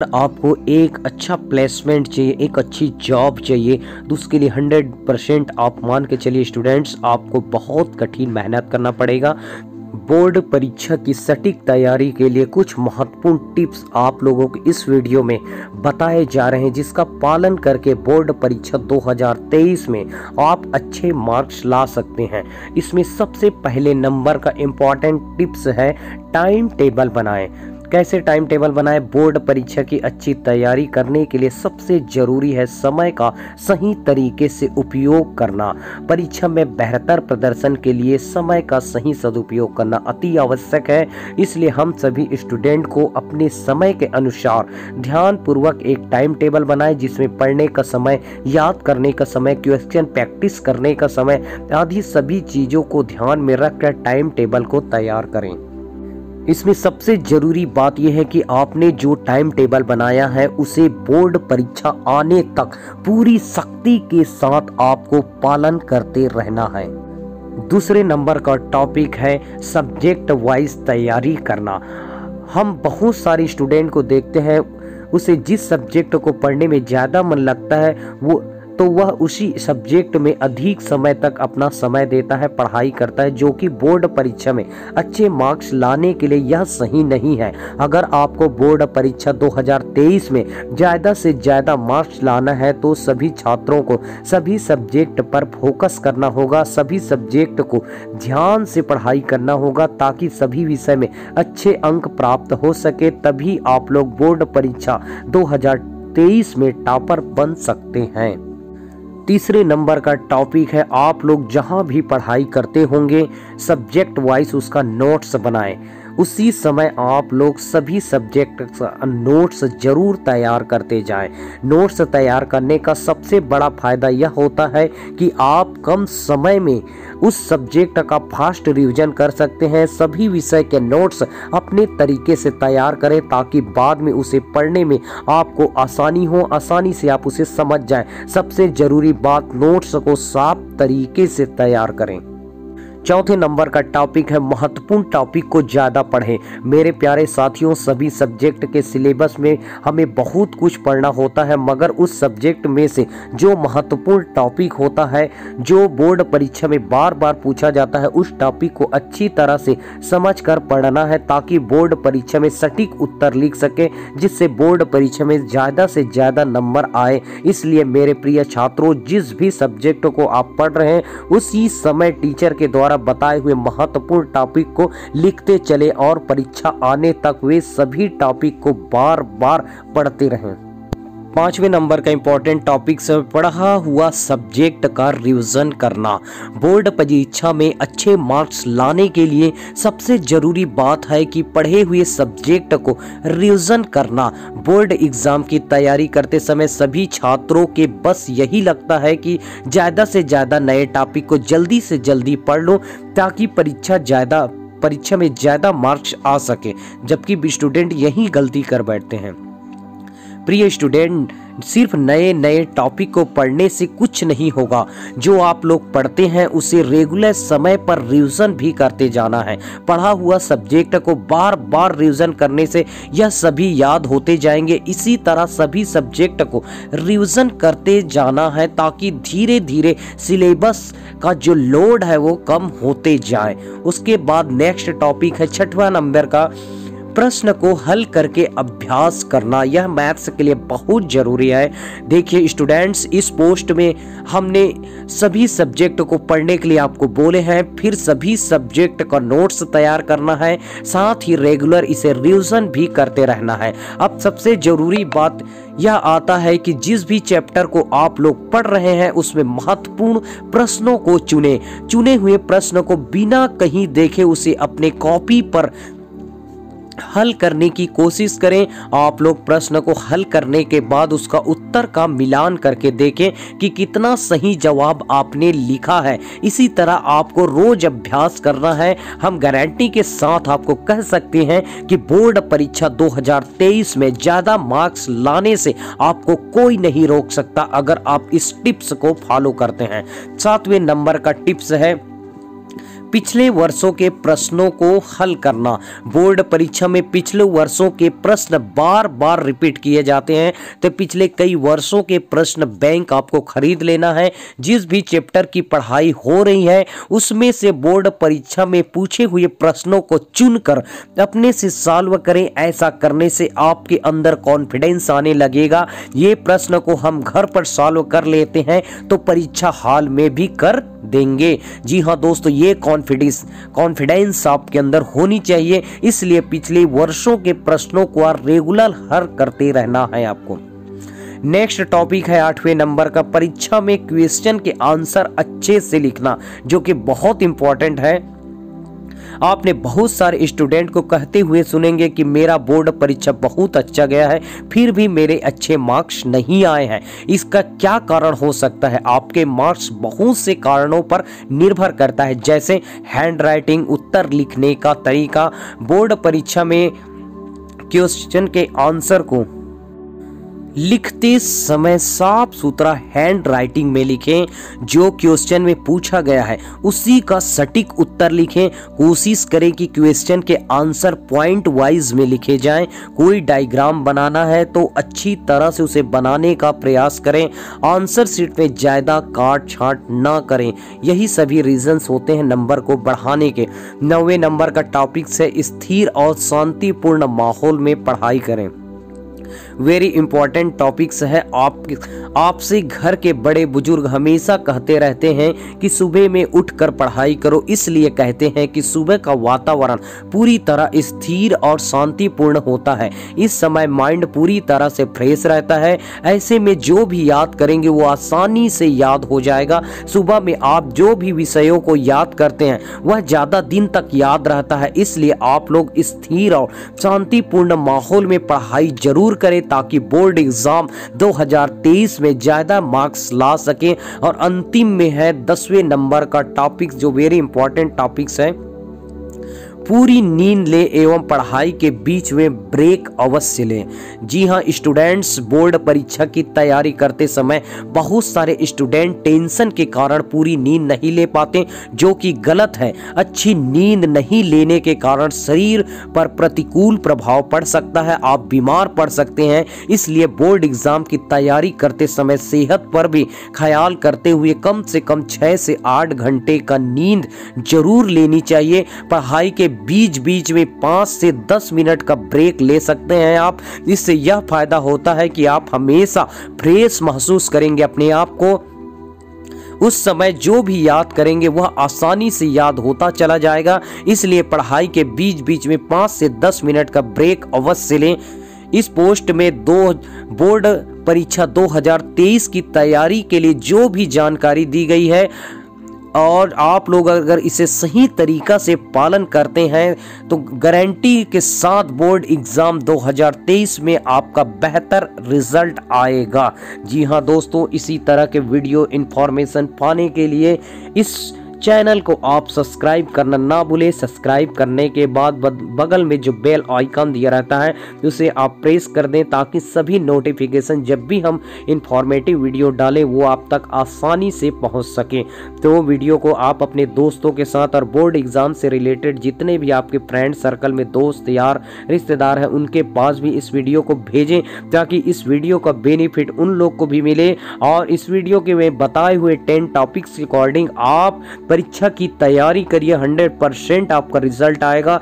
आपको एक अच्छा प्लेसमेंट चाहिए, एक अच्छी जॉब चाहिए, तो उसके लिए 100% आप मान के चलिए स्टूडेंट्स, आपको बहुत कठिन मेहनत करना पड़ेगा। बोर्ड परीक्षा की सटीक तैयारी के लिए कुछ महत्वपूर्ण टिप्स आप लोगों को इस वीडियो में बताए जा रहे हैं, जिसका पालन करके बोर्ड परीक्षा 2023 में आप अच्छे मार्क्स ला सकते हैं। इसमें सबसे पहले नंबर का इम्पॉर्टेंट टिप्स है टाइम टेबल बनाएं। कैसे टाइम टेबल बनाएं? बोर्ड परीक्षा की अच्छी तैयारी करने के लिए सबसे जरूरी है समय का सही तरीके से उपयोग करना। परीक्षा में बेहतर प्रदर्शन के लिए समय का सही सदुपयोग करना अति आवश्यक है। इसलिए हम सभी स्टूडेंट को अपने समय के अनुसार ध्यानपूर्वक एक टाइम टेबल बनाएं, जिसमें पढ़ने का समय, याद करने का समय, क्वेश्चन प्रैक्टिस करने का समय आदि सभी चीजों को ध्यान में रखकर टाइम टेबल को तैयार करें। इसमें सबसे जरूरी बात यह है कि आपने जो टाइम टेबल बनाया है उसे बोर्ड परीक्षा आने तक पूरी सख्ती के साथ आपको पालन करते रहना है। दूसरे नंबर का टॉपिक है सब्जेक्ट वाइज तैयारी करना। हम बहुत सारे स्टूडेंट को देखते हैं, उसे जिस सब्जेक्ट को पढ़ने में ज़्यादा मन लगता है वह उसी सब्जेक्ट में अधिक समय तक अपना समय देता है, पढ़ाई करता है, जो कि बोर्ड परीक्षा में अच्छे मार्क्स लाने के लिए यह सही नहीं है। अगर आपको बोर्ड परीक्षा 2023 में ज़्यादा से ज़्यादा मार्क्स लाना है तो सभी छात्रों को सभी सब्जेक्ट पर फोकस करना होगा, सभी सब्जेक्ट को ध्यान से पढ़ाई करना होगा, ताकि सभी विषय में अच्छे अंक प्राप्त हो सके। तभी आप लोग बोर्ड परीक्षा 2023 में टॉपर बन सकते हैं। तीसरे नंबर का टॉपिक है, आप लोग जहां भी पढ़ाई करते होंगे सब्जेक्ट वाइज उसका नोट्स बनाएं। उसी समय आप लोग सभी सब्जेक्ट का नोट्स जरूर तैयार करते जाएं। नोट्स तैयार करने का सबसे बड़ा फायदा यह होता है कि आप कम समय में उस सब्जेक्ट का फास्ट रिवीजन कर सकते हैं। सभी विषय के नोट्स अपने तरीके से तैयार करें, ताकि बाद में उसे पढ़ने में आपको आसानी हो, आसानी से आप उसे समझ जाएं। सबसे जरूरी बात, नोट्स को साफ तरीके से तैयार करें। चौथे नंबर का टॉपिक है महत्वपूर्ण टॉपिक को ज़्यादा पढ़ें। मेरे प्यारे साथियों, सभी सब्जेक्ट के सिलेबस में हमें बहुत कुछ पढ़ना होता है, मगर उस सब्जेक्ट में से जो महत्वपूर्ण टॉपिक होता है, जो बोर्ड परीक्षा में बार बार पूछा जाता है, उस टॉपिक को अच्छी तरह से समझकर पढ़ना है, ताकि बोर्ड परीक्षा में सटीक उत्तर लिख सके, जिससे बोर्ड परीक्षा में ज़्यादा से ज़्यादा नंबर आए। इसलिए मेरे प्रिय छात्रों, जिस भी सब्जेक्ट को आप पढ़ रहे हैं उसी समय टीचर के द्वारा बताए हुए महत्वपूर्ण टॉपिक को लिखते चले और परीक्षा आने तक वे सभी टॉपिक को बार बार पढ़ते रहें। पांचवें नंबर का इंपॉर्टेंट टॉपिक से पढ़ा हुआ सब्जेक्ट का रिवीजन करना। बोर्ड परीक्षा में अच्छे मार्क्स लाने के लिए सबसे जरूरी बात है कि पढ़े हुए सब्जेक्ट को रिवीजन करना। बोर्ड एग्जाम की तैयारी करते समय सभी छात्रों के बस यही लगता है कि ज़्यादा से ज़्यादा नए टॉपिक को जल्दी से जल्दी पढ़ लो, ताकि परीक्षा में ज़्यादा मार्क्स आ सके, जबकि स्टूडेंट यही गलती कर बैठते हैं। प्रिय स्टूडेंट, सिर्फ नए नए टॉपिक को पढ़ने से कुछ नहीं होगा। जो आप लोग पढ़ते हैं उसे रेगुलर समय पर रिवीजन भी करते जाना है। पढ़ा हुआ सब्जेक्ट को बार बार रिवीजन करने से यह सभी याद होते जाएंगे। इसी तरह सभी सब्जेक्ट को रिवीजन करते जाना है, ताकि धीरे धीरे सिलेबस का जो लोड है वो कम होते जाए। उसके बाद नेक्स्ट टॉपिक है 6वां नंबर का, प्रश्न को हल करके अभ्यास करना। यह मैथ्स के लिए बहुत जरूरी है। देखिए स्टूडेंट्स, इस पोस्ट में हमने सभी सब्जेक्ट को पढ़ने के लिए आपको बोले हैं, फिर सभी सब्जेक्ट का नोट्स तैयार करना है, साथ ही रेगुलर इसे रिवीजन भी करते रहना है। अब सबसे जरूरी बात यह आता है कि जिस भी चैप्टर को आप लोग पढ़ रहे हैं उसमें महत्वपूर्ण प्रश्नों को चुने हुए प्रश्न को बिना कहीं देखे उसे अपने कॉपी पर हल करने की कोशिश करें। आप लोग प्रश्न को हल करने के बाद उसका उत्तर का मिलान करके देखें कि कितना सही जवाब आपने लिखा है। इसी तरह आपको रोज अभ्यास करना है। हम गारंटी के साथ आपको कह सकते हैं कि बोर्ड परीक्षा 2023 में ज़्यादा मार्क्स लाने से आपको कोई नहीं रोक सकता, अगर आप इस टिप्स को फॉलो करते हैं। 7वें नंबर का टिप्स है पिछले वर्षों के प्रश्नों को हल करना। बोर्ड परीक्षा में पिछले वर्षों के प्रश्न बार बार रिपीट किए जाते हैं, तो पिछले कई वर्षों के प्रश्न बैंक आपको खरीद लेना है। जिस भी चैप्टर की पढ़ाई हो रही है उसमें से बोर्ड परीक्षा में पूछे हुए प्रश्नों को चुनकर अपने से सॉल्व करें। ऐसा करने से आपके अंदर कॉन्फिडेंस आने लगेगा। ये प्रश्न को हम घर पर सॉल्व कर लेते हैं तो परीक्षा हॉल में भी कर देंगे। जी हाँ दोस्तों, ये कॉन्फिडेंस आपके अंदर होनी चाहिए। इसलिए पिछले वर्षों के प्रश्नों को रेगुलर हल करते रहना है आपको। नेक्स्ट टॉपिक है 8वें नंबर का, परीक्षा में क्वेश्चन के आंसर अच्छे से लिखना, जो कि बहुत इंपॉर्टेंट है। आपने बहुत सारे स्टूडेंट को कहते हुए सुनेंगे कि मेरा बोर्ड परीक्षा बहुत अच्छा गया है फिर भी मेरे अच्छे मार्क्स नहीं आए हैं। इसका क्या कारण हो सकता है? आपके मार्क्स बहुत से कारणों पर निर्भर करता है, जैसे हैंड राइटिंग, उत्तर लिखने का तरीका। बोर्ड परीक्षा में क्वेश्चन के आंसर को लिखते समय साफ सुथरा हैंड राइटिंग में लिखें। जो क्वेश्चन में पूछा गया है उसी का सटीक उत्तर लिखें। कोशिश करें कि क्वेश्चन के आंसर पॉइंट वाइज में लिखे जाएं। कोई डायग्राम बनाना है तो अच्छी तरह से उसे बनाने का प्रयास करें। आंसर शीट में ज्यादा काट छांट ना करें। यही सभी रीजंस होते हैं नंबर को बढ़ाने के। 9वें नंबर का टॉपिक है स्थिर और शांतिपूर्ण माहौल में पढ़ाई करें। वेरी इंपॉर्टेंट टॉपिक्स है। आपसे घर के बड़े बुजुर्ग हमेशा कहते रहते हैं कि सुबह में उठकर पढ़ाई करो। इसलिए कहते हैं कि सुबह का वातावरण पूरी तरह स्थिर और शांतिपूर्ण होता है। इस समय माइंड पूरी तरह से फ्रेश रहता है। ऐसे में जो भी याद करेंगे वो आसानी से याद हो जाएगा। सुबह में आप जो भी विषयों को याद करते हैं वह ज्यादा दिन तक याद रहता है। इसलिए आप लोग स्थिर और शांतिपूर्ण माहौल में पढ़ाई जरूर करें ताकि बोर्ड एग्जाम 2023 में ज्यादा मार्क्स ला सकें। और अंतिम में है 10वें नंबर का टॉपिक, जो वेरी इंपॉर्टेंट टॉपिक्स है। पूरी नींद ले एवं पढ़ाई के बीच में ब्रेक अवश्य लें। जी हाँ स्टूडेंट्स, बोर्ड परीक्षा की तैयारी करते समय बहुत सारे स्टूडेंट टेंशन के कारण पूरी नींद नहीं ले पाते, जो कि गलत है। अच्छी नींद नहीं लेने के कारण शरीर पर प्रतिकूल प्रभाव पड़ सकता है, आप बीमार पड़ सकते हैं। इसलिए बोर्ड एग्जाम की तैयारी करते समय सेहत पर भी ख्याल करते हुए कम से कम 6 से 8 घंटे का नींद जरूर लेनी चाहिए। पढ़ाई के बीच बीच में 5 से 10 मिनट का ब्रेक ले सकते हैं आप। इससे यह फायदा होता है कि आप हमेशा फ्रेश महसूस करेंगे अपने आप को। उस समय जो भी याद करेंगे वह आसानी से याद होता चला जाएगा। इसलिए पढ़ाई के बीच बीच में 5 से 10 मिनट का ब्रेक अवश्य लें। इस पोस्ट में बोर्ड परीक्षा 2023 की तैयारी के लिए जो भी जानकारी दी गई है और आप लोग अगर इसे सही तरीका से पालन करते हैं तो गारंटी के साथ बोर्ड एग्जाम 2023 में आपका बेहतर रिजल्ट आएगा। जी हाँ दोस्तों, इसी तरह के वीडियो इंफॉर्मेशन पाने के लिए इस चैनल को आप सब्सक्राइब करना ना भूलें। सब्सक्राइब करने के बाद बगल में जो बेल आइकन दिया रहता है उसे आप प्रेस कर दें ताकि सभी नोटिफिकेशन जब भी हम इंफॉर्मेटिव वीडियो डालें वो आप तक आसानी से पहुंच सके। तो वीडियो को आप अपने दोस्तों के साथ और बोर्ड एग्जाम से रिलेटेड जितने भी आपके फ्रेंड सर्कल में दोस्त यार रिश्तेदार हैं उनके पास भी इस वीडियो को भेजें ताकि इस वीडियो का बेनिफिट उन लोग को भी मिले। और इस वीडियो के में बताए हुए 10 टॉपिक्स के अकॉर्डिंग आप परीक्षा की तैयारी करिए, 100% आपका रिजल्ट आएगा।